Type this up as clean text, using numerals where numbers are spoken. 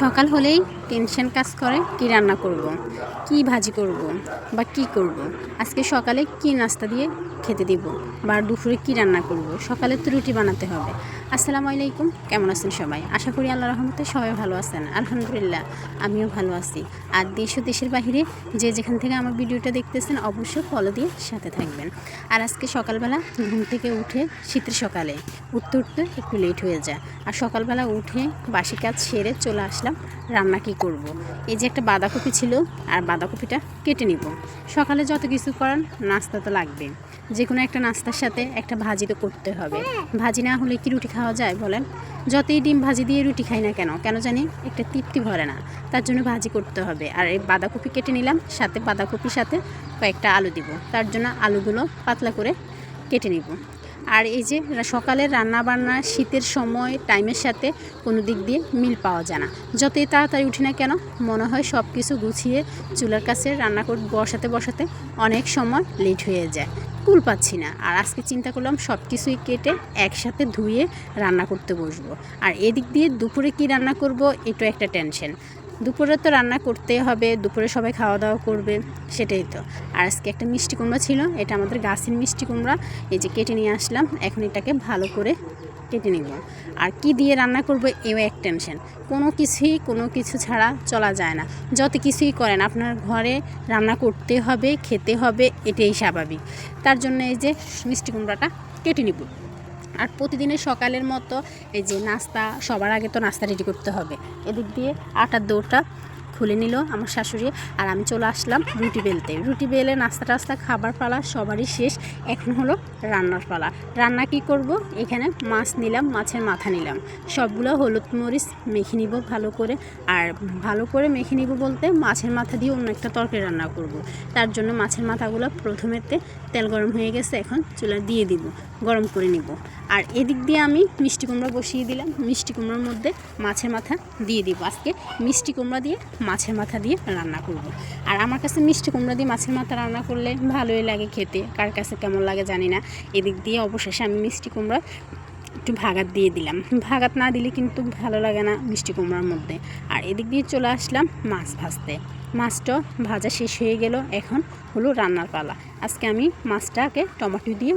সকাল হলেই টেনশন কাজ করে কি রান্না করব, কি ভাজি করব বা কি করব, আজকে সকালে কি নাস্তা দিয়ে খেতে দিব বা দুপুরে কি রান্না করব। সকালে তো রুটি বানাতে হবে। আসসালামু আলাইকুম, কেমন আছেন সবাই? আশা করি আল্লাহর রহমতে সবাই ভালো আছেন। আলহামদুলিল্লাহ আমিও ভালো আছি। আর দেশ ও দেশের বাহিরে যে যেখান থেকে আমার ভিডিওটা দেখতেছেন অবশ্যই ফলো দিয়ে সাথে থাকবেন। আর আজকে সকালবেলা ঘুম থেকে উঠে শীতের সকালে উঠতে উঠতে একটু লেট হয়ে যায়। আর সকালবেলা উঠে বাসি কাজ সেরে চলে আসলাম রান্না কি করব। এই যে একটা বাঁধাকপি ছিল, আর বাঁধাকপিটা কেটে নিব। সকালে যত কিছু করার নাস্তা তো লাগবে, যে কোনো একটা নাস্তার সাথে একটা ভাজি তো করতে হবে। ভাজি না হলে কি রুটি খাওয়া যায় বলেন? যতই ডিম ভাজি দিয়ে রুটি খাই না কেন, জানি একটা তৃপ্তি ভরে না। তার জন্য ভাজি করতে হবে। আর এই বাঁধাকপি কেটে নিলাম, সাথে বাঁধাকপির সাথে কয়েকটা আলু দিব। তার জন্য আলুগুলো পাতলা করে কেটে নিব। আর এই যে সকালের রান্না বান্না শীতের সময় টাইমের সাথে কোনো দিক দিয়ে মিল পাওয়া যায় না। যতই তাড়াতাড়ি উঠি না কেন, মনে হয় সব কিছু গুছিয়ে চুলার কাছে রান্না করে বসাতে অনেক সময় লেট হয়ে যায়, কুল পাচ্ছি না। আর আজকে চিন্তা করলাম সব কিছুই কেটে একসাথে ধুয়ে রান্না করতে বসবো। আর এদিক দিয়ে দুপুরে কি রান্না করব, এটা একটা টেনশন। দুপুরে তো রান্না করতেই হবে, দুপুরে সবাই খাওয়া দাওয়া করবে, সেটাই তো। আর আজকে একটা মিষ্টি কুমড়া ছিল, এটা আমাদের গাছের মিষ্টি কুমড়া। এই যে কেটে নিয়ে আসলাম, এখন এটাকে ভালো করে কেটে নিব। আর কি দিয়ে রান্না করব এও এক টেনশন। কোনো কিছু ছাড়া চলা যায় না। যত কিছুই করেন আপনার ঘরে রান্না করতে হবে, খেতে হবে, এটাই স্বাভাবিক। তার জন্য এই যে মিষ্টি কুমড়াটা কেটে নিব। আর প্রতিদিনের সকালের মতো এই যে নাস্তা, সবার আগে তো নাস্তা রেডি করতে হবে। এদিক দিয়ে আটার দৌড়টা খুলে নিল আমার শাশুড়ি, আর আমি চলে আসলাম রুটি বেলতে। রুটি বেলে নাস্তা খাবার পালা সবারই শেষ, এখন হলো রান্নার পালা। রান্না কি করব, এখানে মাছ নিলাম, মাছের মাথা নিলাম, সবগুলো হলুদ মরিচ মেখে নিব ভালো করে। আর ভালো করে মেখে নিব বলতে, মাছের মাথা দিয়ে অন্য একটা তরকারি রান্না করব। তার জন্য মাছের মাথাগুলো প্রথমেতে তেল গরম হয়ে গেছে, এখন চুলা দিয়ে দিব, গরম করে নিব। আর এদিক দিয়ে আমি মিষ্টি কুমড়া বসিয়ে দিলাম, মিষ্টি কুমড়ার মধ্যে মাছের মাথা দিয়ে দিব। আজকে মিষ্টি কুমড়া দিয়ে মাছের মাথা দিয়ে রান্না করব। আর আমার কাছে মিষ্টি কুমড়া দিয়ে মাছের মাথা রান্না করলে ভালোই লাগে খেতে, কার কাছে কেমন লাগে জানি না। এদিক দিয়ে অবশেষে আমি মিষ্টি কুমড়া একটু ভাগাত দিয়ে দিলাম। ভাগাত না দিলে কিন্তু ভালো লাগে না মিষ্টি কুমড়ার মধ্যে। আর এদিক দিয়ে চলে আসলাম মাছ ভাজতে। মাছটা ভাজা শেষ হয়ে গেল, এখন হলো রান্নার পালা। আজকে আমি মাছটাকে টমেটো দিয়ে